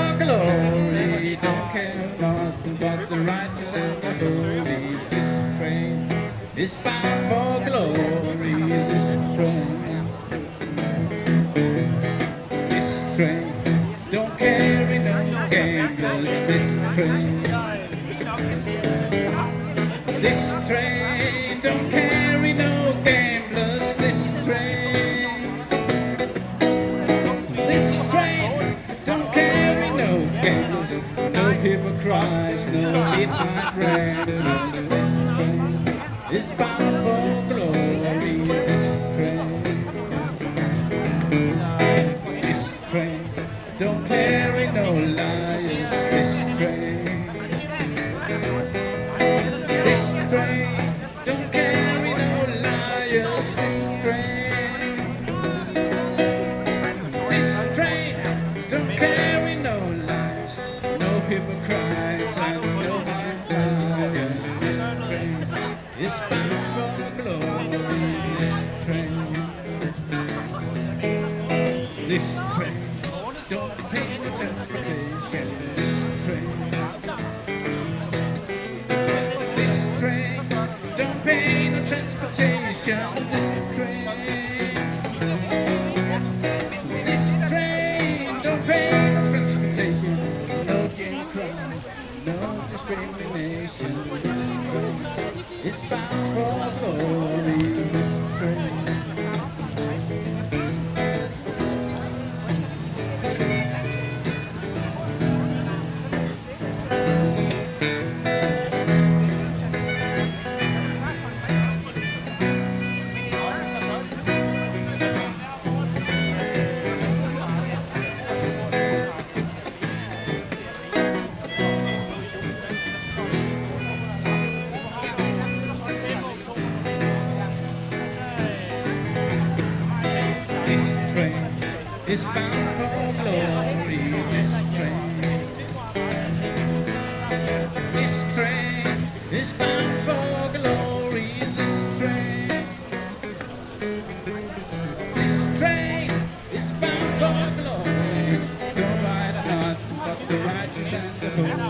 for glory, don't care nothing but the righteous and the holy. This train is bound for glory. This train don't carry no gamblers. This train don't carry no gamblers. This train don't carry no gamblers. No hypocrites, no midnight ramblers. This train is bound for glory. This train don't carry no liars. This train don't carry no liars. This train don't carry no lies, no hypocrites and no liars. This train is bound for glory. This train don't pay no transportation. This train don't pay no transportation. This train don't pay no transportation. No gay crime, no discrimination. It's bound for glory. This train. It's bound for glory. This train is bound for glory. This train is bound for glory. Don't ride nothing but the righteous and the holy.